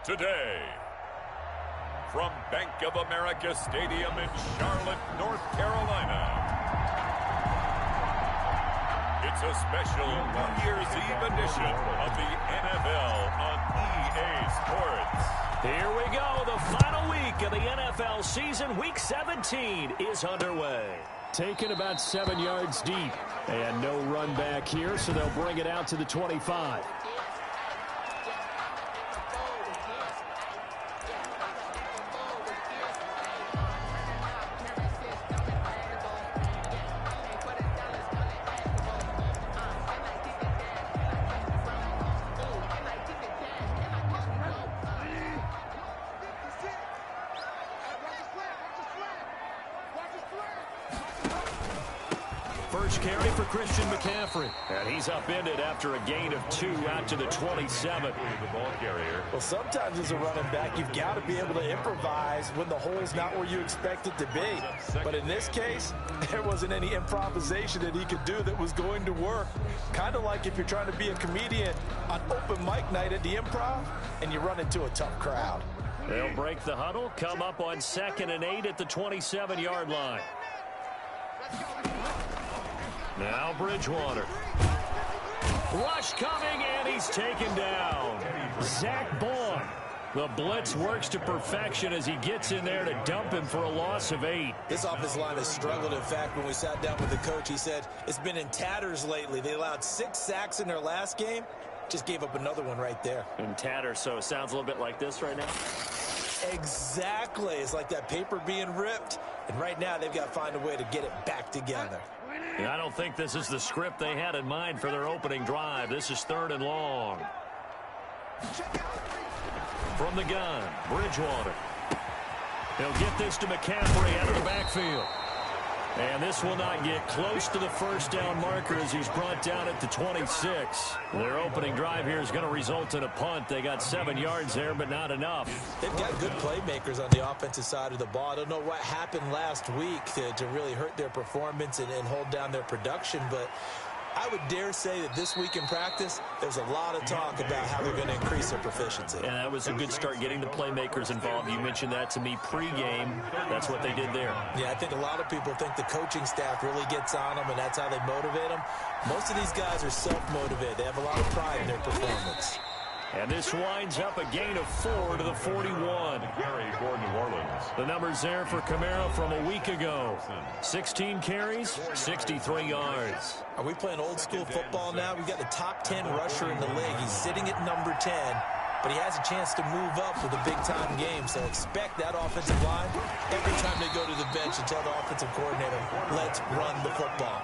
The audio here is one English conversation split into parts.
today. From Bank of America Stadium in Charlotte, North Carolina, it's a special New Year's Eve edition of the NFL on EA Sports. Here we go. The final week of the NFL season. Week 17 is underway. Taken about 7 yards deep. And no run back here, so they'll bring it out to the 25. First carry for Christian McCaffrey. And he's upended after a gain of 2 out to the 27. The ball carrier. Well, sometimes as a running back, you've got to be able to improvise when the hole's not where you expect it to be. But in this case, there wasn't any improvisation that he could do that was going to work. Kind of like if you're trying to be a comedian on open mic night at the Improv and you run into a tough crowd. They'll break the huddle, come up on 2nd and 8 at the 27-yard line. Now Bridgewater. Rush coming, and he's taken down. Zach Bourne. The blitz works to perfection as he gets in there to dump him for a loss of 8. This offensive line has struggled. In fact, when we sat down with the coach, he said it's been in tatters lately. They allowed 6 sacks in their last game. Just gave up another one right there. In tatters, so it sounds a little bit like this right now? Exactly. It's like that paper being ripped. And right now, they've got to find a way to get it back together. I don't think this is the script they had in mind for their opening drive. This is 3rd and long. From the gun, Bridgewater. They'll get this to McCaffrey out of the backfield. And this will not get close to the first down marker as he's brought down at the 26. Their opening drive here is going to result in a punt. They got 7 yards there, but not enough. They've got good playmakers on the offensive side of the ball. I don't know what happened last week to really hurt their performance and hold down their production, but I would dare say that this week in practice, there's a lot of talk about how they're going to increase their proficiency. And that was a good start getting the playmakers involved. You mentioned that to me pregame. That's what they did there. Yeah, I think a lot of people think the coaching staff really gets on them, and that's how they motivate them. Most of these guys are self-motivated. They have a lot of pride in their performance. And this winds up a gain of 4 to the 41. Carry for New Orleans. The numbers there for Kamara from a week ago. 16 carries, 63 yards. Are we playing old school football now? We've got the top 10 rusher in the league. He's sitting at number 10, but he has a chance to move up with a big-time game. So expect that offensive line every time they go to the bench and tell the offensive coordinator, let's run the football.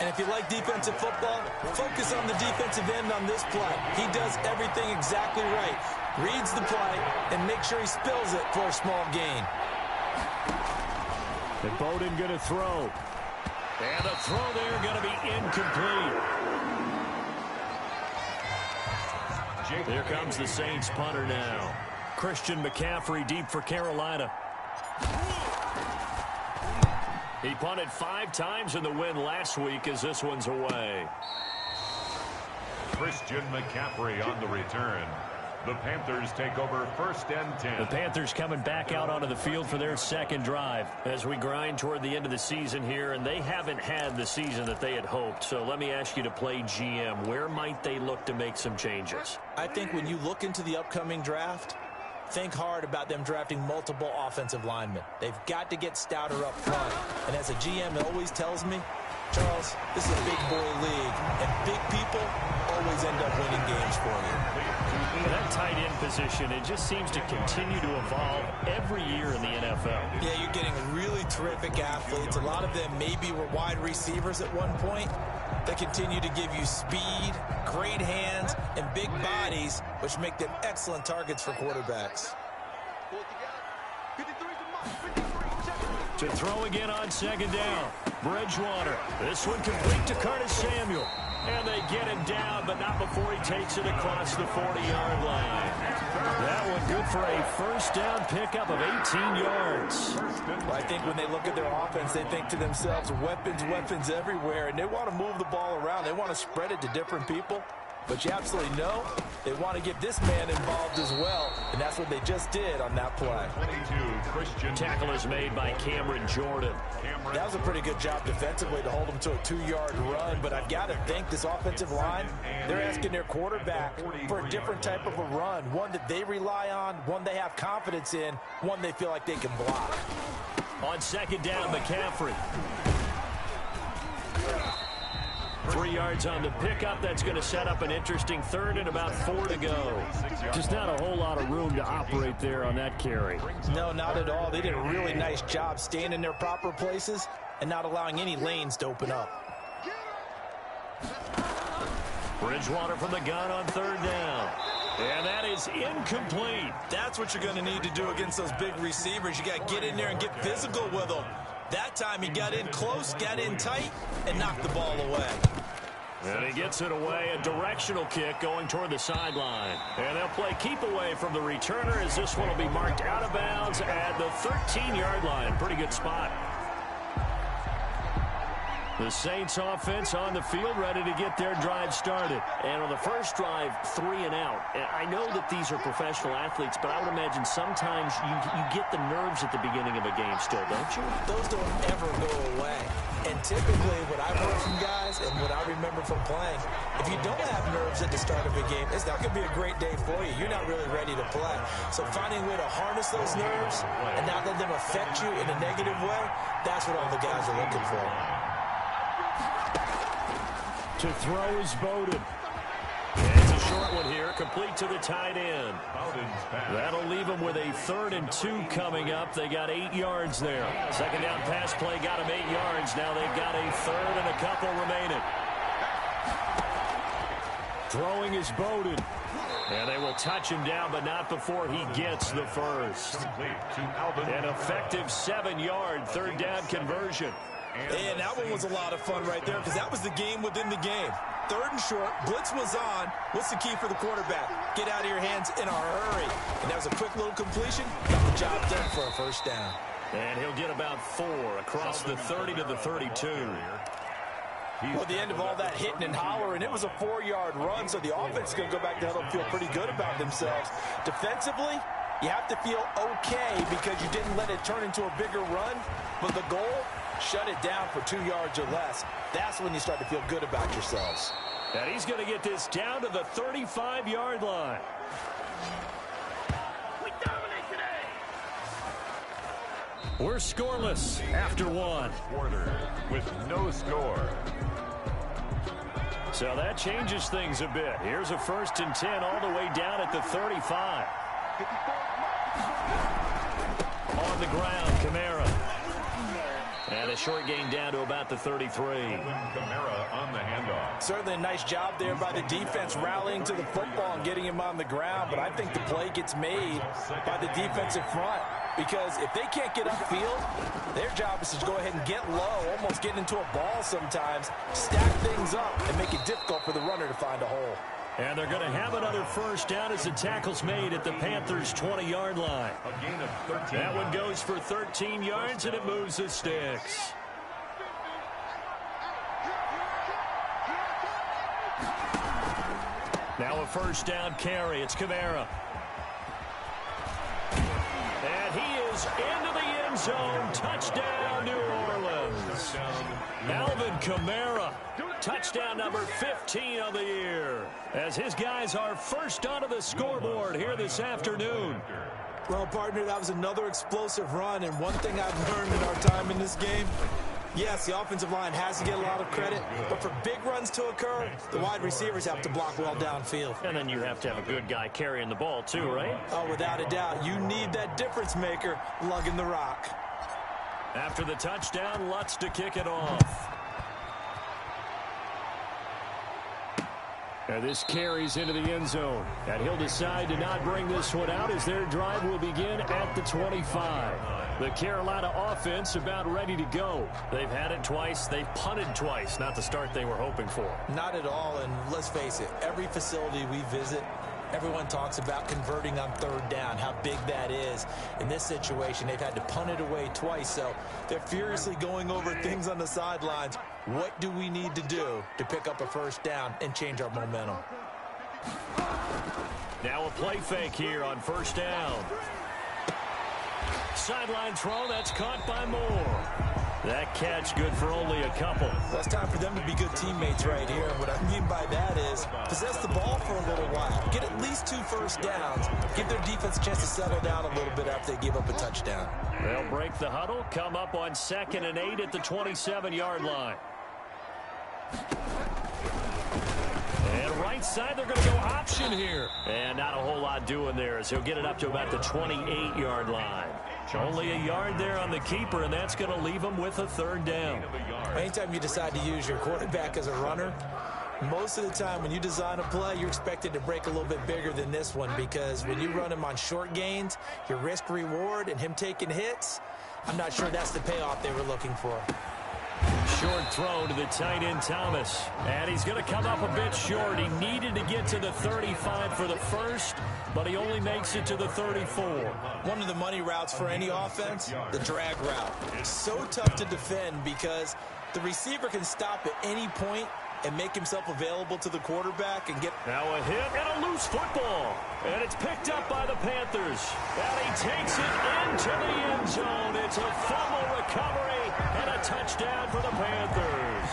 And if you like defensive football, focus on the defensive end on this play. He does everything exactly right. Reads the play and makes sure he spills it for a small gain. And Bowden going to throw. And the throw there going to be incomplete. Here comes the Saints punter now. Christian McCaffrey deep for Carolina. He punted 5 times in the win last week as this one's away. Christian McCaffrey on the return. The Panthers take over 1st and 10. The Panthers coming back out onto the field for their 2nd drive as we grind toward the end of the season here, and they haven't had the season that they had hoped. So let me ask you to play GM. Where might they look to make some changes? I think when you look into the upcoming draft, think hard about them drafting multiple offensive linemen. They've got to get stouter up front. And as a GM, it always tells me, Charles, this is a big boy league, and big people always end up winning games for you. That tight end position, it just seems to continue to evolve every year in the NFL. Yeah, you're getting really terrific athletes. A lot of them maybe were wide receivers at one point. They continue to give you speed, great hands, and big bodies, which make them excellent targets for quarterbacks. To throw again on 2nd down. Bridgewater. This one complete to Curtis Samuel. And they get him down, but not before he takes it across the 40-yard line. That one good for a 1st down pickup of 18 yards. Well, I think when they look at their offense, they think to themselves, weapons, weapons everywhere, and they want to move the ball around. They want to spread it to different people. But you absolutely know they want to get this man involved as well, and that's what they just did on that play. 22, Christian. Tackle is made by Cameron Jordan. That was a pretty good job defensively to hold him to a 2-yard run, but I've got to think this offensive line, they're asking their quarterback for a different type of a run, one that they rely on, one they have confidence in, one they feel like they can block. On second down, McCaffrey. 3 yards on the pickup. That's going to set up an interesting third and about 4 to go. Just not a whole lot of room to operate there on that carry. No, not at all. They did a really nice job staying in their proper places and not allowing any lanes to open up. Bridgewater from the gun on third down. And that is incomplete. That's what you're going to need to do against those big receivers. You got to get in there and get physical with them. That time he got in close, got in tight, and knocked the ball away. And he gets it away, a directional kick going toward the sideline. And they'll play keep away from the returner as this one will be marked out of bounds at the 13-yard line. Pretty good spot. The Saints offense on the field, ready to get their drive started. And on the first drive, 3 and out. I know that these are professional athletes, but I would imagine sometimes you get the nerves at the beginning of a game still, don't you? Those don't ever go away. And typically what I've heard from guys and what I remember from playing, if you don't have nerves at the start of a game, it's not going to be a great day for you. You're not really ready to play. So finding a way to harness those nerves and not let them affect you in a negative way, that's what all the guys are looking for. To throw is Bowden. It's a short one here, complete to the tight end. That'll leave them with a 3rd and 2 coming up. They got 8 yards there. Second down pass play got them 8 yards. Now they've got a 3rd and a couple remaining. Throwing is Bowden. And they will touch him down, but not before he gets the first. An effective 7-yard third down conversion. And that one was a lot of fun right there because that was the game within the game. 3rd and short, blitz was on. What's the key for the quarterback? Get out of your hands in a hurry. And that was a quick little completion. Got the job done for a first down. And he'll get about 4 across the 30 to the 32. Well, at the end of all that hitting and hollering, it was a 4-yard run, so the offense is going to go back to huddle and feel pretty good about themselves. Defensively, you have to feel okay because you didn't let it turn into a bigger run. But the goal, shut it down for 2 yards or less. That's when you start to feel good about yourselves. And he's going to get this down to the 35-yard line. We dominate today. We're scoreless after 1. Quarter with no score. So that changes things a bit. Here's a 1st and 10 all the way down at the 35. On the ground, Kamara. And a short gain down to about the 33. Kamara on the handoff. Certainly a nice job there by the defense rallying to the football and getting him on the ground, but I think the play gets made by the defensive front because if they can't get upfield, their job is to go ahead and get low, almost get into a ball sometimes, stack things up, and make it difficult for the runner to find a hole. And they're going to have another first down as the tackle's made at the Panthers' 20-yard line. A gain of 13. That one goes for 13 yards, and it moves the sticks. Now a first down carry. It's Kamara. And he is into the end zone. Touchdown, New Orleans. Alvin Kamara. Touchdown number 15 of the year. As his guys are first onto the scoreboard here this afternoon. Well, partner, that was another explosive run, and one thing I've learned in our time in this game, yes, the offensive line has to get a lot of credit, but for big runs to occur, the wide receivers have to block well downfield. And then you have to have a good guy carrying the ball too, right? Oh, without a doubt. You need that difference maker lugging the rock. After the touchdown, Lutz to kick it off. And this carries into the end zone. And he'll decide to not bring this one out as their drive will begin at the 25. The Carolina offense about ready to go. They've had it twice. They've punted twice. Not the start they were hoping for. Not at all, and let's face it, every facility we visit, everyone talks about converting on 3rd down, how big that is. In this situation, they've had to punt it away twice, so they're furiously going over things on the sidelines. What do we need to do to pick up a first down and change our momentum? Now a play fake here on first down. Sideline throw, that's caught by Moore. That catch good for only a couple. Well, it's time for them to be good teammates right here. And what I mean by that is possess the ball for a little while. Get at least 2 first downs. Give their defense a chance to settle down a little bit after they give up a touchdown. They'll break the huddle, come up on 2nd and 8 at the 27-yard line. And right side, they're going to go option here. And not a whole lot doing there as he'll get it up to about the 28-yard line. Only a yard there on the keeper, and that's going to leave him with a 3rd down. Anytime you decide to use your quarterback as a runner, most of the time when you design a play, you're expected to break a little bit bigger than this one, because when you run him on short gains, your risk-reward and him taking hits, I'm not sure that's the payoff they were looking for. Short throw to the tight end, Thomas. And he's going to come up a bit short. He needed to get to the 35 for the first, but he only makes it to the 34. One of the money routes for any offense, the drag route. It's so tough to defend because the receiver can stop at any point and make himself available to the quarterback and get... Now a hit and a loose football. And it's picked up by the Panthers. And he takes it into the end zone. It's a fumble recovery and a touchdown for the Panthers.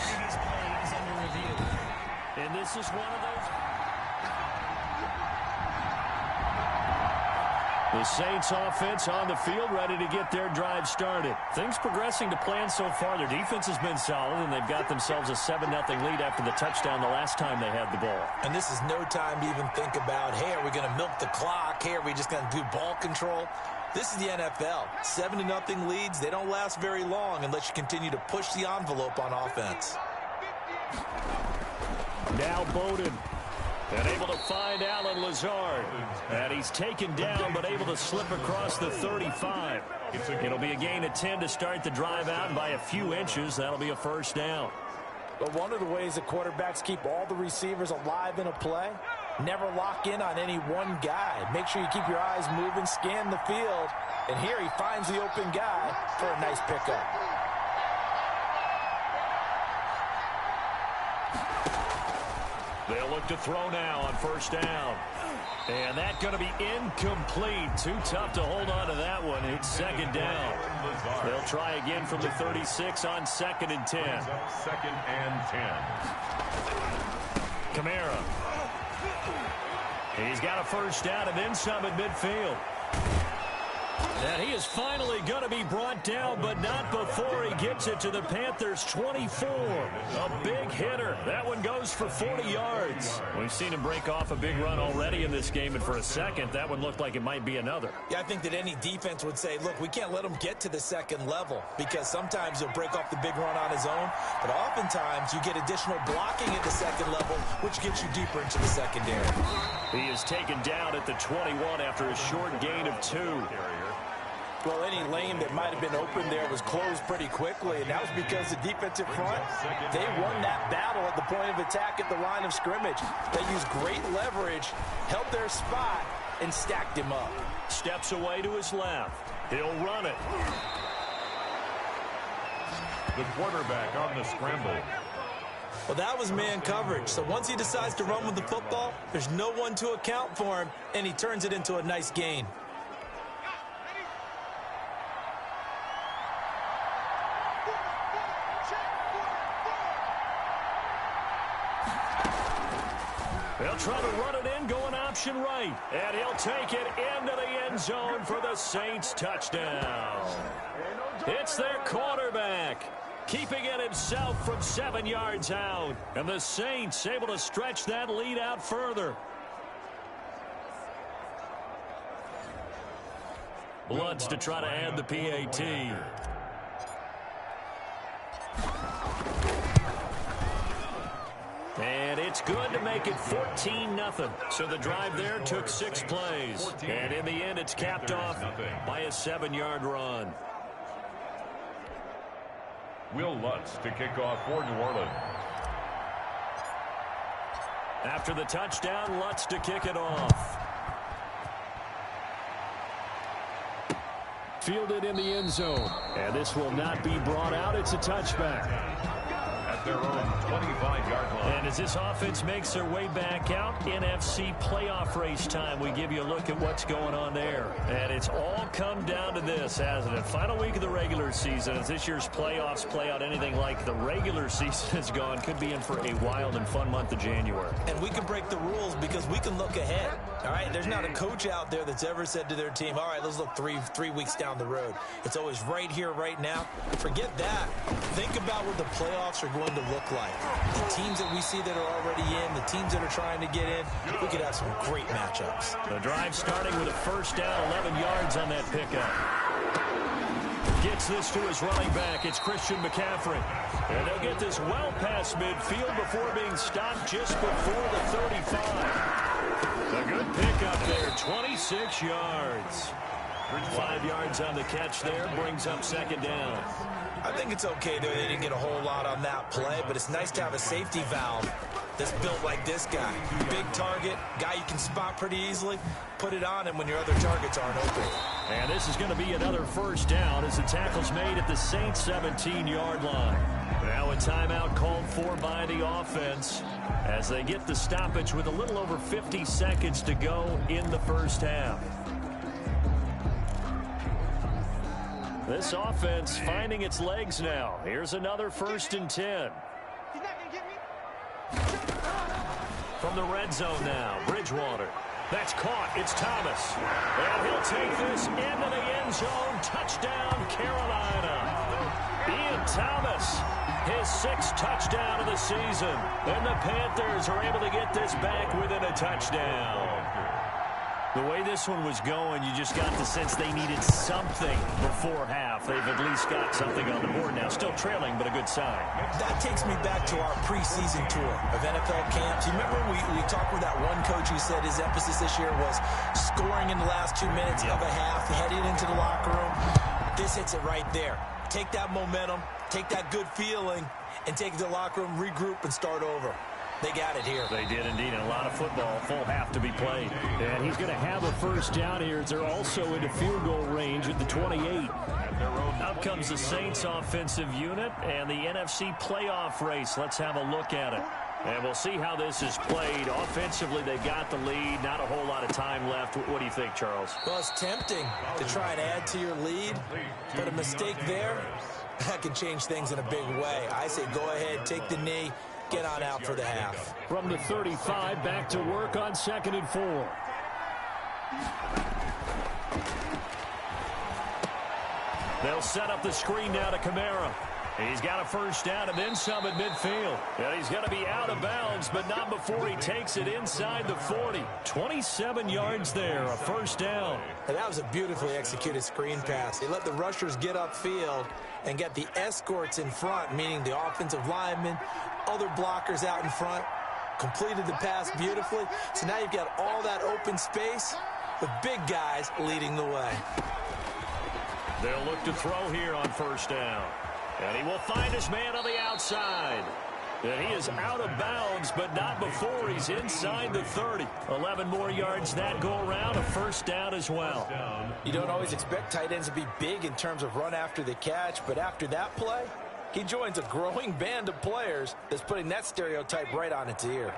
And this is one of those... The Saints offense on the field, ready to get their drive started. Things progressing to plan so far. Their defense has been solid, and they've got themselves a 7-0 lead after the touchdown the last time they had the ball. And this is no time to even think about, hey, are we going to milk the clock? Hey, are we just going to do ball control? This is the NFL. 7-0 leads, they don't last very long unless you continue to push the envelope on offense. Now Bowden. And able to find Alan Lazard. And he's taken down, but able to slip across the 35. It'll be a gain of 10 to start the drive out by a few inches. That'll be a 1st down. But one of the ways that quarterbacks keep all the receivers alive in a play, never lock in on any one guy. Make sure you keep your eyes moving, scan the field. And here he finds the open guy for a nice pickup. They'll look to throw now on 1st down. And that's going to be incomplete. Too tough to hold on to that one. It's 2nd down. They'll try again from the 36 on 2nd and 10. 2nd and 10. Kamara. He's got a 1st down and then some at midfield. And he is finally going to be brought down, but not before he gets it to the Panthers' 24. A big hitter. That one goes for 40 yards. We've seen him break off a big run already in this game, and for a second, that one looked like it might be another. Yeah, I think that any defense would say, look, we can't let him get to the 2nd level, because sometimes he'll break off the big run on his own, but oftentimes you get additional blocking at the 2nd level, which gets you deeper into the secondary. He is taken down at the 21 after a short gain of 2. Well, any lane that might have been open there was closed pretty quickly, and that was because the defensive front, they won that battle at the point of attack at the line of scrimmage. They used great leverage, held their spot, and stacked him up. Steps away to his left. He'll run it. The quarterback on the scramble. Well, that was man coverage. So once he decides to run with the football, there's no one to account for him, and he turns it into a nice gain. They'll try to run it in, going option right. And he'll take it into the end zone for the Saints touchdown. It's their quarterback, keeping it himself from 7 yards out. And the Saints able to stretch that lead out further. Lutz to try to add the PAT. And it's good to make it 14-0. So the drive there took 6 plays. And in the end, it's capped off by a 7-yard run. Will Lutz to kick off for New Orleans. After the touchdown, Lutz to kick it off. Fielded in the end zone. And this will not be brought out. It's a touchback. At at their own 25-yard line. And as this offense makes their way back out, NFC playoff race time, we give you a look at what's going on there. And it's all come down to this, hasn't it? Final week of the regular season, as this year's playoffs play out anything like the regular season has gone, could be in for a wild and fun month of January. And we can break the rules because we can look ahead. All right, there's not a coach out there that's ever said to their team, all right, let's look three weeks down the road. It's always right here, right now. Forget that. Think about what the playoffs are going to look like. The teams that we see that are already in, the teams that are trying to get in, we could have some great matchups. The drive starting with a first down, 11 yards on that pickup. Gets this to his running back. It's Christian McCaffrey. And they'll get this well past midfield before being stopped just before the 35. A good pickup there, 26 yards. 5 yards on the catch there, brings up second down. I think it's okay there. They didn't get a whole lot on that play, but it's nice to have a safety valve that's built like this guy. Big target, guy you can spot pretty easily. Put it on him when your other targets aren't open. And this is going to be another first down as the tackle's made at the Saints' 17-yard line. Now a timeout called for by the offense as they get the stoppage with a little over 50 seconds to go in the first half. This offense finding its legs now. Here's another 1st and 10. From the red zone now, Bridgewater. That's caught. It's Thomas. And he'll take this into the end zone. Touchdown, Carolina. Ian Thomas, his 6th touchdown of the season. And the Panthers are able to get this back within a touchdown. The way this one was going, you just got the sense they needed something before half. They've at least got something on the board now. Still trailing, but a good sign. That takes me back to our preseason tour of NFL camps. You remember we talked with that one coach who said his emphasis this year was scoring in the last 2 minutes of a half, heading into the locker room. This hits it right there. Take that momentum, take that good feeling, and take it to the locker room, regroup, and start over. They got it here. They did indeed, and a lot of football, full half to be played. And he's going to have a first down here as they're also into field goal range at the 28. Out comes the Saints offensive unit and the NFC playoff race. Let's have a look at it. And we'll see how this is played. Offensively, they got the lead. Not a whole lot of time left. What do you think, Charles? Well, it's tempting to try and add to your lead, but a mistake there, that can change things in a big way. I say go ahead, take the knee, get on out for the half. From the 35, back to work on 2nd and 4. They'll set up the screen now to Kamara. He's got a first down and then some at midfield. And he's going to be out of bounds, but not before he takes it inside the 40. 27 yards there, a first down. And that was a beautifully executed screen pass. He let the rushers get upfield and get the escorts in front, meaning the offensive linemen, other blockers out in front, completed the pass beautifully. So now you've got all that open space with big guys leading the way. They'll look to throw here on first down. And he will find his man on the outside. And he is out of bounds, but not before he's inside the 30. 11 more yards that go around, a first down as well. You don't always expect tight ends to be big in terms of run after the catch, but after that play, he joins a growing band of players that's putting that stereotype right on its ear.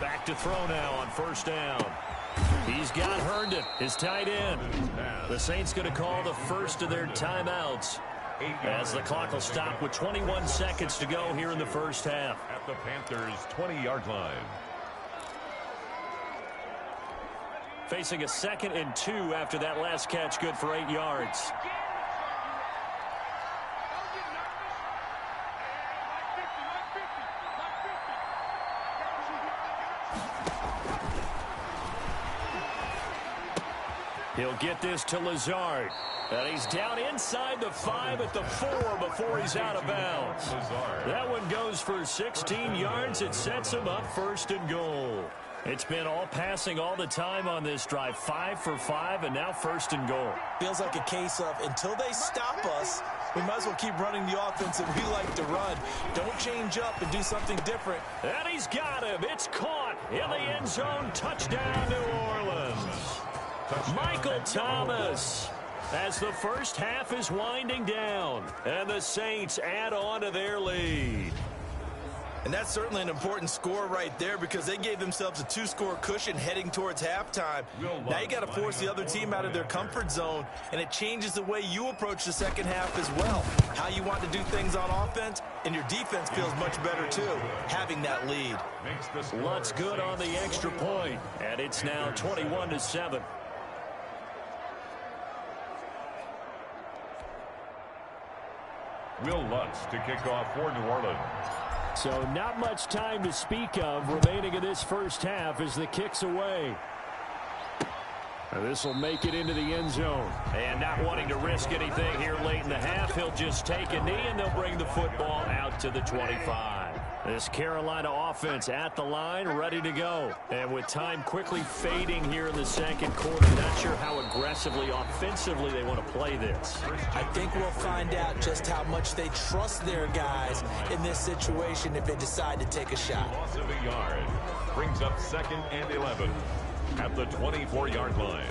Back to throw now on first down. He's got Herndon, his tight end. The Saints going to call the first of their timeouts as the clock will stop with 21 seconds to go here in the first half. At the Panthers' 20-yard line. Facing a 2nd and 2 after that last catch, good for 8 yards. He'll get this to Lazard. And he's down inside the 5 at the 4 before he's out of bounds. That one goes for 16 yards. It sets him up 1st and goal. It's been all passing all the time on this drive. 5 for 5, and now 1st and goal. Feels like a case of until they stop us, we might as well keep running the offense that we like to run. Don't change up and do something different. And he's got him. It's caught in the end zone. Touchdown, New Orleans. Michael Thomas, as the first half is winding down, and the Saints add on to their lead. And that's certainly an important score right there because they gave themselves a 2-score cushion heading towards halftime. Now you got to force the other team out of their comfort zone, and it changes the way you approach the second half as well. How you want to do things on offense, and your defense feels much better too, having that lead. Lutz good on the extra point, and it's now 21-7. Will Lutz to kick off for New Orleans. So not much time to speak of remaining in this first half as the kick's away. This will make it into the end zone. And not wanting to risk anything here late in the half, he'll just take a knee and they'll bring the football out to the 25. This Carolina offense at the line, ready to go. And with time quickly fading here in the second quarter, not sure how aggressively, offensively they want to play this. I think we'll find out just how much they trust their guys in this situation if they decide to take a shot. Loss of a yard brings up 2nd and 11 at the 24-yard line.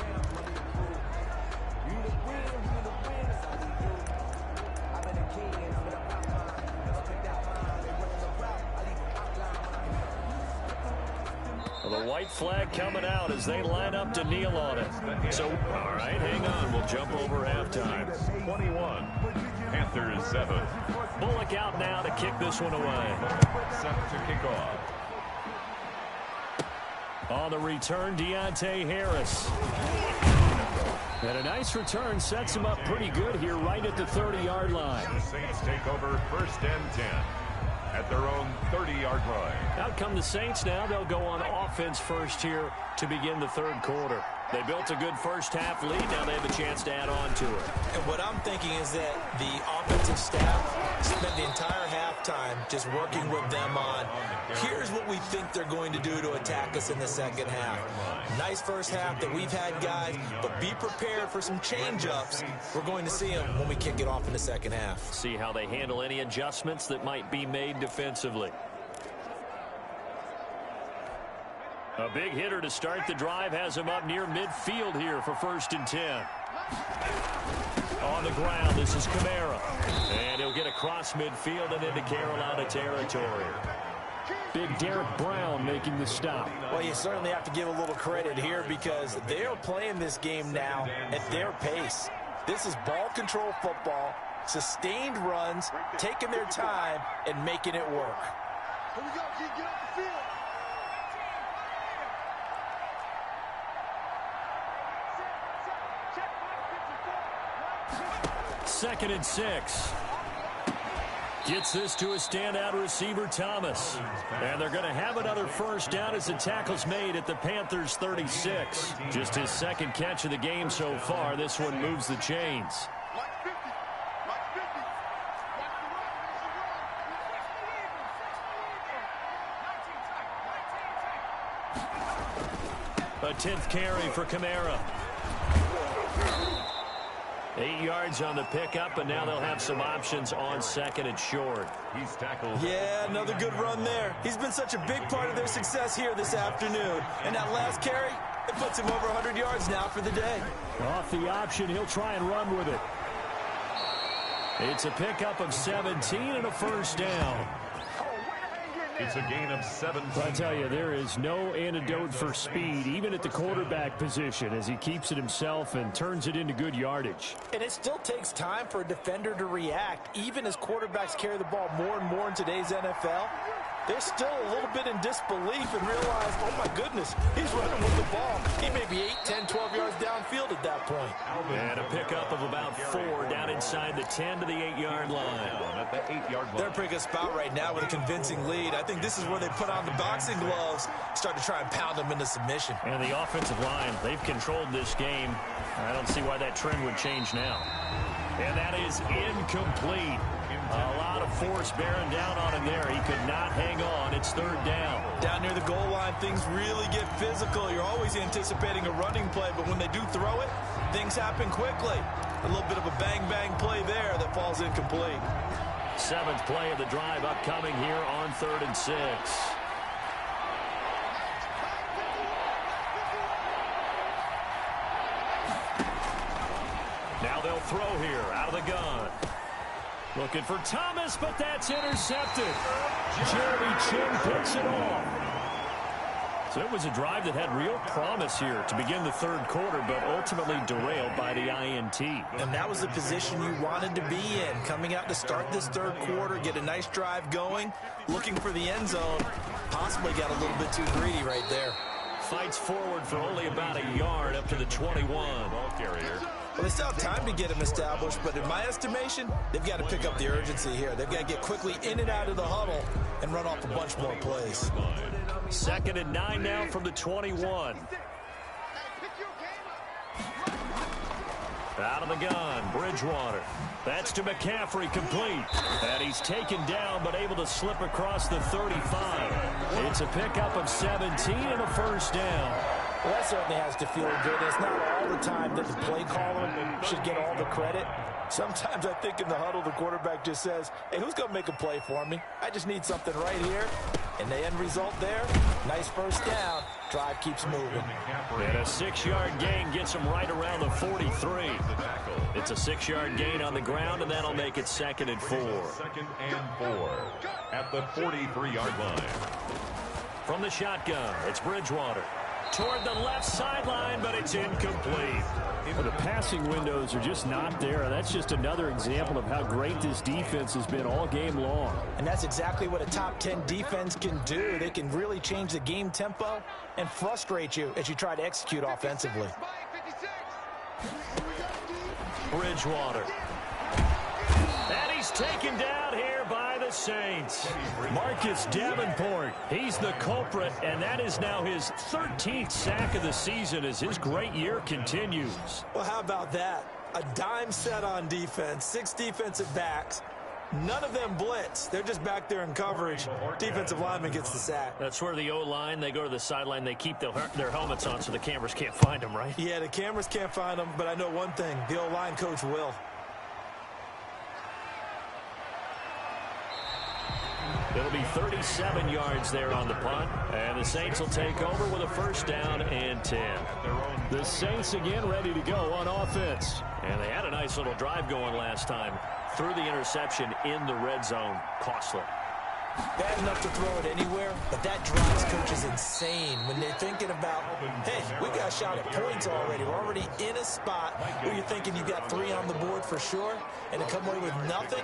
The white flag coming out as they line up to kneel on it. So, all right, hang on. We'll jump over halftime. 21, Panthers 7. Bullock out now to kick this one away. Set to kick off. On the return, Deontay Harris. And a nice return sets him up pretty good here right at the 30-yard line. The Saints take over 1st and 10 at their own 30-yard line. Out come the Saints now. They'll go on offense first here to begin the third quarter. They built a good first half lead. Now they have a chance to add on to it. And what I'm thinking is that the offensive staff spent the entire halftime just working with them on, here's what we think they're going to do to attack us in the second half. Nice first half that we've had, guys, but be prepared for some change-ups. We're going to see them when we kick it off in the second half. See how they handle any adjustments that might be made defensively. A big hitter to start the drive has him up near midfield here for 1st and 10. On the ground, this is Kamara. And he'll get across midfield and into Carolina territory. Big Derek Brown making the stop. Well, you certainly have to give a little credit here because they are playing this game now at their pace. This is ball control football, sustained runs, taking their time, and making it work. Here we go, G, get off the field. 2nd and 6. Gets this to a standout receiver, Thomas. And they're going to have another first down as the tackle's made at the Panthers' 36. Just his 2nd catch of the game so far. This one moves the chains. A 10th carry for Kamara. 8 yards on the pickup, and now they'll have some options on 2nd and short. He's tackled. Yeah, another good run there. He's been such a big part of their success here this afternoon. And that last carry, it puts him over 100 yards now for the day. Off the option, he'll try and run with it. It's a pickup of 17 and a first down. It's a gain of 7. I tell you, there is no antidote for speed, even at the quarterback position, as he keeps it himself and turns it into good yardage. And it still takes time for a defender to react, even as quarterbacks carry the ball more and more in today's NFL. They're still a little bit in disbelief and realize, oh my goodness, he's running with the ball. He may be 8, 10, 12 yards downfield at that point. And a pickup of about 4 down inside the 10 to the 8-yard line. At the 8-yard line. They're in a pretty good spot right now with a convincing lead. I think this is where they put on the boxing gloves, start to try and pound them into submission. And the offensive line, they've controlled this game. I don't see why that trend would change now. And that is incomplete. A lot of force bearing down on him there. He could not hang on. It's third down. Down near the goal line, things really get physical. You're always anticipating a running play, but when they do throw it, things happen quickly. A little bit of a bang-bang play there that falls incomplete. Seventh play of the drive upcoming here on 3rd and 6. Now they'll throw here out of the gun. Looking for Thomas, but that's intercepted. Jeremy Chin picks it off. So it was a drive that had real promise here to begin the third quarter, but ultimately derailed by the INT. And that was the position you wanted to be in. Coming out to start this third quarter, get a nice drive going, looking for the end zone. Possibly got a little bit too greedy right there. Fights forward for only about a yard up to the 21. Ball carrier. Well, they still have time to get him established, but in my estimation, they've got to pick up the urgency here. They've got to get quickly in and out of the huddle and run off a bunch more plays. 2nd and 9 now from the 21. Out of the gun, Bridgewater. That's to McCaffrey, complete. And he's taken down, but able to slip across the 35. It's a pickup of 17 and a first down. Well, that certainly has to feel good. It's not all the time that the play caller should get all the credit. Sometimes I think in the huddle, the quarterback just says, hey, who's going to make a play for me? I just need something right here. And the end result there, nice first down. Drive keeps moving. And a 6-yard gain gets him right around the 43. It's a 6-yard gain on the ground, and that'll make it 2nd and 4. 2nd and 4 at the 43-yard line. From the shotgun, it's Bridgewater. Toward the left sideline, but it's incomplete. Well, the passing windows are just not there. That's just another example of how great this defense has been all game long. And that's exactly what a top 10 defense can do. They can really change the game tempo and frustrate you as you try to execute offensively. Bridgewater. And he's taken down here by the Saints. Marcus Davenport, he's the culprit, and that is now his 13th sack of the season as his great year continues. Well, how about that? A dime set on defense, 6 defensive backs. None of them blitz. They're just back there in coverage. Defensive lineman gets the sack. That's where the O-line, they go to the sideline, they keep their helmets on so the cameras can't find them, right? Yeah, the cameras can't find them, but I know one thing. The O-line coach will. It'll be 37 yards there on the punt, and the Saints will take over with a first down and 10. The Saints again ready to go on offense. And they had a nice little drive going last time. Threw the interception in the red zone. Costly. Bad enough to throw it anywhere, but that drives coaches insane when they're thinking about, hey, we got a shot at points already. We're already in a spot where you're thinking you've got 3 on the board for sure, and to come away with nothing,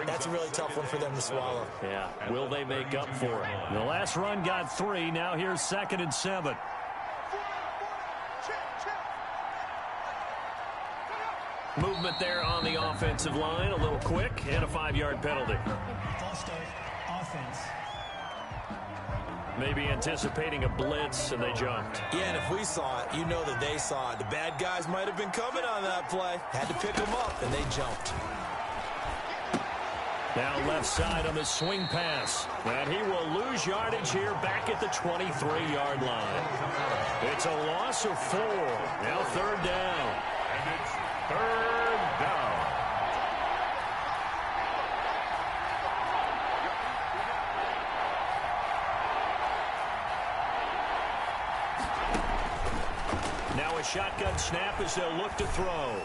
that's a really tough one for them to swallow. Yeah, will they make up for it? The last run got 3. Now here's 2nd and 7. Movement there on the offensive line, a little quick, and a 5-yard penalty. False start, offense. Maybe anticipating a blitz, and they jumped. Yeah, and if we saw it, you know that they saw it. The bad guys might have been coming on that play. Had to pick them up, and they jumped. Now left side on the swing pass. And he will lose yardage here back at the 23-yard line. It's a loss of 4. Now 3rd down. And it's 3rd down. Now a shotgun snap as they'll look to throw.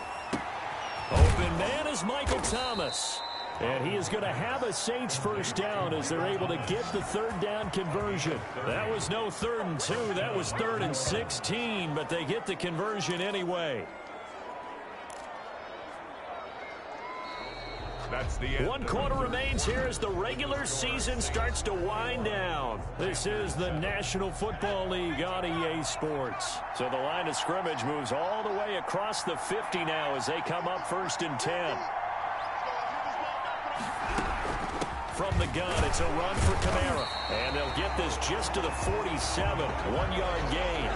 Open man is Michael Thomas. And he is going to have a Saints first down as they're able to get the 3rd down conversion. That was no 3rd and 2. That was 3rd and 16, but they get the conversion anyway. That's the end. 1 quarter remains here as the regular season starts to wind down. This is the National Football League on EA Sports. So the line of scrimmage moves all the way across the 50 now as they come up 1st and 10. From the gun, it's a run for Kamara. And they'll get this just to the 47. 1-yard gain.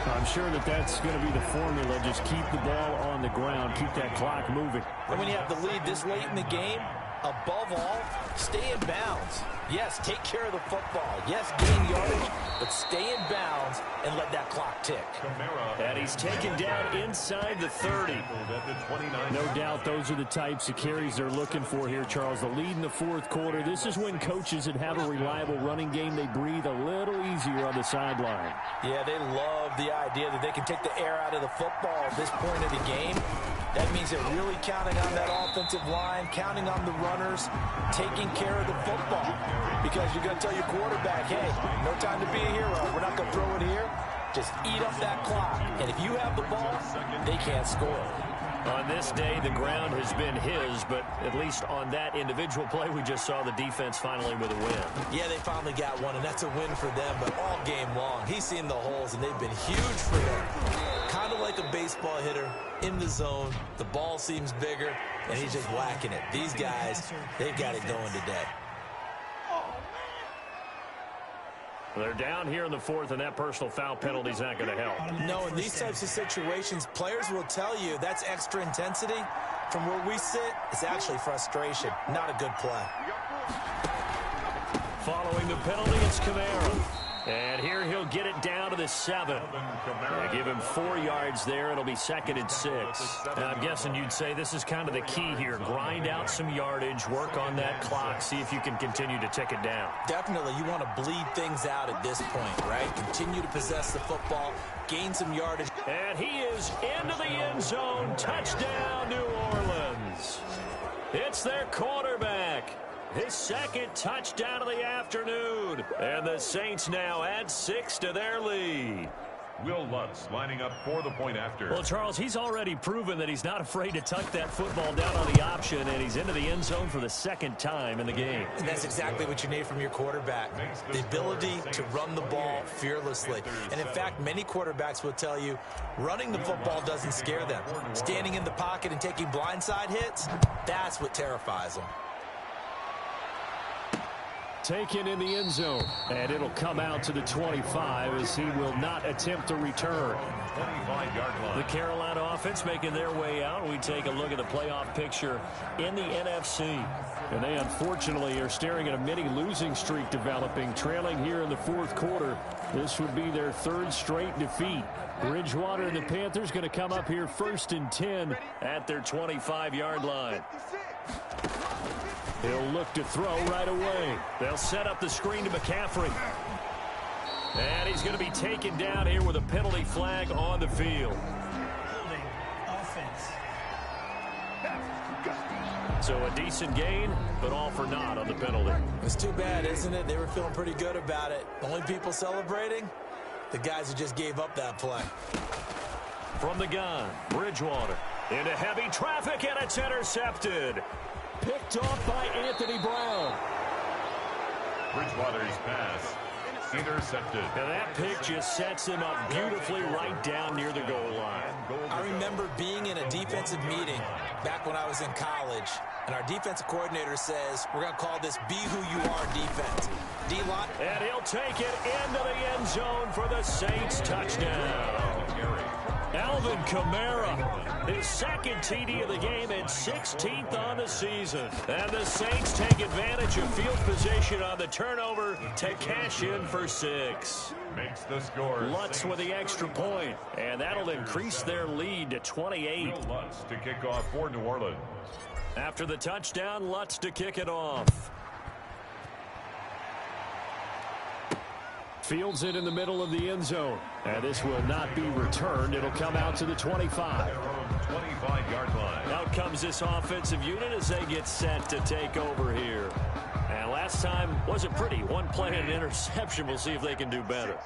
I'm sure that that's going to be the formula. Just keep the ball on the ground. Keep that clock moving. And when you have the lead this late in the game, above all, stay in bounds. Yes, take care of the football. Yes, gain yardage, but stay in bounds and let that clock tick. And he's taken down inside the 30. No doubt those are the types of carries they're looking for here, Charles. The lead in the fourth quarter. This is when coaches that have a reliable running game, they breathe a little easier on the sideline. Yeah, they love the idea that they can take the air out of the football at this point of the game. That means they're really counting on that offensive line, counting on the runners, taking care of the football. Because you're going to tell your quarterback, hey, no time to be a hero. We're not going to throw it here. Just eat up that clock. And if you have the ball, they can't score. On this day, the ground has been his, but at least on that individual play, we just saw the defense finally with a win. Yeah, they finally got one, and that's a win for them, but all game long, he's seen the holes, and they've been huge for them. Kind of like a baseball hitter in the zone. The ball seems bigger, and he's just whacking it. These guys, they've got it going today. They're down here in the fourth, and that personal foul penalty is not going to help. No, in these types of situations, players will tell you that's extra intensity. From where we sit, it's actually frustration. Not a good play. Following the penalty, it's Kamara. And here he'll get it down to the 7. They give him 4 yards there. It'll be 2nd and 6. And I'm guessing you'd say this is kind of the key here. Grind out some yardage, work on that clock, see if you can continue to tick it down. Definitely, you want to bleed things out at this point, right? Continue to possess the football, gain some yardage. And he is into the end zone. Touchdown, New Orleans. It's their quarterback. His 2nd touchdown of the afternoon. And the Saints now add 6 to their lead. Will Lutz lining up for the point after. Well, Charles, he's already proven that he's not afraid to tuck that football down on the option, and he's into the end zone for the 2nd time in the game. And that's exactly what you need from your quarterback. The ability to run the ball fearlessly. And in fact, many quarterbacks will tell you running the football doesn't scare them. Standing in the pocket and taking blindside hits, that's what terrifies them. Taken in the end zone, and it'll come out to the 25 as he will not attempt to return. 25-yard line. The Carolina offense making their way out. We take a look at the playoff picture in the NFC. And they unfortunately are staring at a mini losing streak developing, trailing here in the fourth quarter. This would be their 3rd straight defeat. Bridgewater and the Panthers going to come up here 1st and 10 at their 25-yard line. He'll look to throw right away. They'll set up the screen to McCaffrey. And he's going to be taken down here with a penalty flag on the field. Holding offense. So a decent gain, but all for naught on the penalty. It's too bad, isn't it? They were feeling pretty good about it. The only people celebrating, the guys who just gave up that play. From the gun, Bridgewater into heavy traffic, and it's intercepted. Picked off by Anthony Brown. Bridgewater's pass intercepted. And that pick just sets him up beautifully right down near the goal line. I remember being in a defensive meeting back when I was in college, and our defensive coordinator says, we're going to call this Be Who You Are defense. D-line. And he'll take it into the end zone for the Saints touchdown. Alvin Kamara, his 2nd TD of the game and 16th on the season. And the Saints take advantage of field position on the turnover to cash in for 6. Makes the score. Lutz with the extra point, and that'll increase their lead to 28. Will Lutz to kick off for New Orleans. After the touchdown, Lutz to kick it off. Fields it in the middle of the end zone. And this will not be returned. It'll come out to the 25. 25-yard line. Out comes this offensive unit as they get set to take over here. And last time wasn't pretty. One play and an interception. We'll see if they can do better.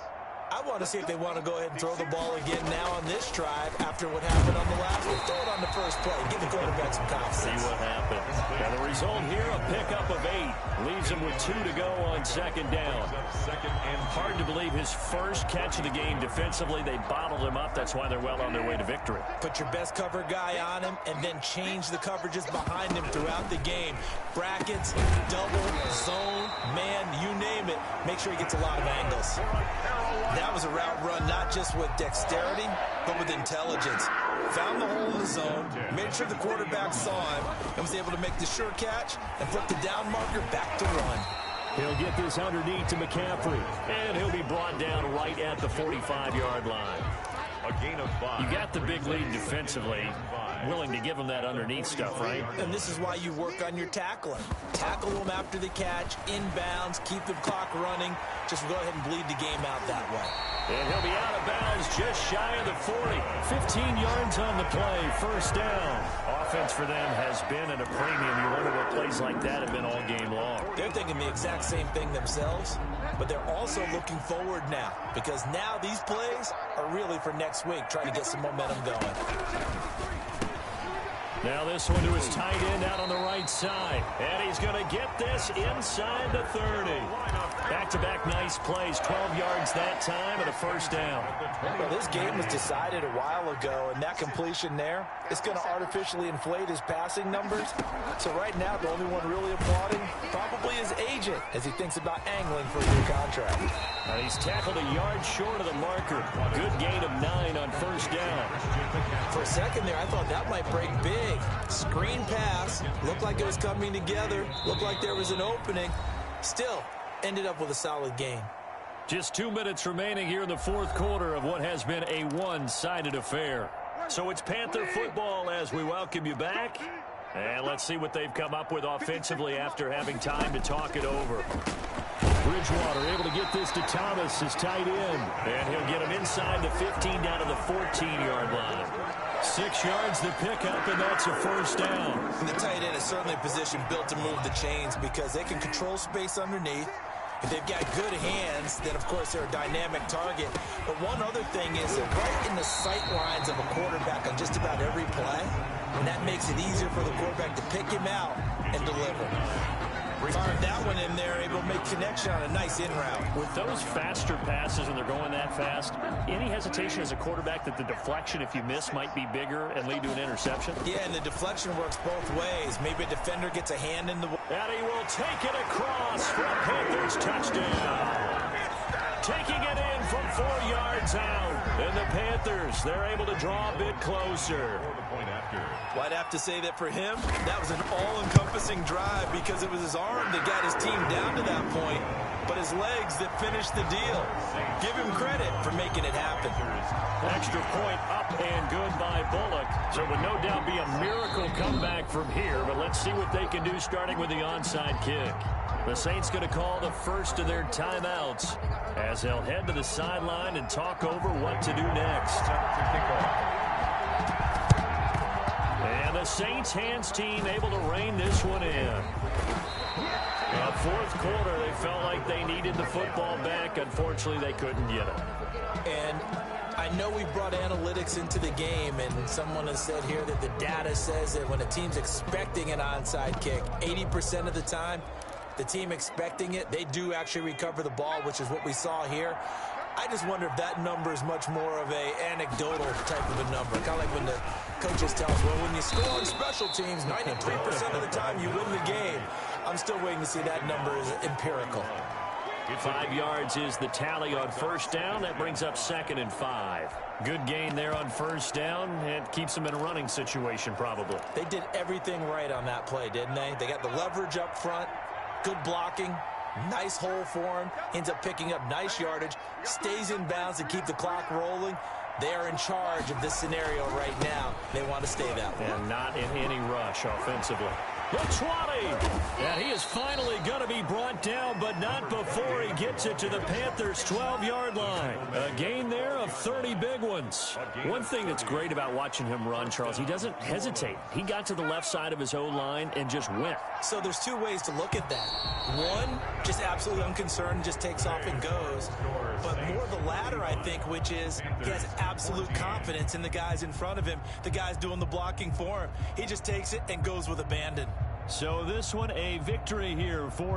I want to see if they want to go ahead and throw the ball again now on this drive after what happened on the last one. Throw it on the first play. Give the quarterback some confidence. See what happens. Now the result here, a pickup of 8. Leaves him with 2 to go on second down. Hard to believe his first catch of the game defensively. They bottled him up. That's why they're well on their way to victory. Put your best cover guy on him and then change the coverages behind him throughout the game. Brackets, double, zone, man, you name it. Make sure he gets a lot of angles. That was a route run not just with dexterity, but with intelligence. Found the hole in the zone, made sure the quarterback saw him, and was able to make the sure catch and flip the down marker back to 1. He'll get this underneath to McCaffrey, and he'll be brought down right at the 45-yard line. A gain of 5. You got the big lead defensively. Willing to give him that underneath stuff, right? And this is why you work on your tackling. Tackle them after the catch, inbounds, keep the clock running. Just go ahead and bleed the game out that way. And he'll be out of bounds just shy of the 40. 15 yards on the play, first down. Offense for them has been at a premium. You wonder what plays like that have been all game long. They're thinking the exact same thing themselves, but they're also looking forward now because now these plays are really for next week, trying to get some momentum going. Now this one to his tight end out on the right side. And he's going to get this inside the 30. Back-to-back nice plays. 12 yards that time and a first down. Well, this game was decided a while ago, and that completion there is going to artificially inflate his passing numbers. So right now, the only one really applauding probably his agent as he thinks about angling for a new contract. He's tackled a yard short of the marker. Good gain of 9 on first down. For a second there, I thought that might break big. Screen pass. Looked like it was coming together. Looked like there was an opening. Still, ended up with a solid game. Just 2 minutes remaining here in the fourth quarter of what has been a one-sided affair. So it's Panther football as we welcome you back. And let's see what they've come up with offensively after having time to talk it over. Bridgewater able to get this to Thomas, his tight end. And he'll get him inside the 15 down to the 14-yard line. 6 yards the pickup, and that's a first down. And the tight end is certainly a position built to move the chains because they can control space underneath. If they've got good hands, then, of course, they're a dynamic target. But one other thing is they're right in the sight lines of a quarterback on just about every play, and that makes it easier for the quarterback to pick him out and deliver. Fired that one in there, able to make connection on a nice in route. With those faster passes and they're going that fast, any hesitation as a quarterback that the deflection, if you miss, might be bigger and lead to an interception? Yeah, and the deflection works both ways. Maybe a defender gets a hand in the... And he will take it across for a Panthers touchdown. Taking it in from 4 yards out. And the Panthers, they're able to draw a bit closer. Well, I'd have to say that for him, that was an all-encompassing drive because it was his arm that got his team down to that point, but his legs that finished the deal. Give him credit for making it happen. Extra point up and good by Bullock. So it would no doubt be a miracle comeback from here, but let's see what they can do starting with the onside kick. The Saints going to call the first of their timeouts as they'll head to the sideline and talk over what to do next. And the Saints hands team able to rein this one in. Now, fourth quarter, they felt like they needed the football back. Unfortunately, they couldn't get it. And I know we brought analytics into the game, and someone has said here that the data says that when a team's expecting an onside kick, 80% of the time, the team expecting it, they do actually recover the ball, which is what we saw here. I just wonder if that number is much more of a anecdotal type of a number. Kind of like when the coaches tell us, well, when you score on special teams, 93% of the time you win the game. I'm still waiting to see that number is empirical. 5 yards is the tally on first down. That brings up 2nd and 5. Good gain there on first down. It keeps them in a running situation probably. They did everything right on that play, didn't they? They got the leverage up front, good blocking, nice hole for him, ends up picking up nice yardage, stays in bounds to keep the clock rolling. They are in charge of this scenario right now. They want to stay that way. And not in any rush offensively. The 20. And he is finally going to be brought down, but not before he gets it to the Panthers' 12-yard line. A gain there of 30 big ones. One thing that's great about watching him run, Charles, he doesn't hesitate. He got to the left side of his O-line and just went. So there's two ways to look at that. One, just absolutely unconcerned, just takes off and goes. But more the latter, I think, which is he has absolute confidence in the guys in front of him, the guys doing the blocking for him. He just takes it and goes with abandon. So this one a victory here for New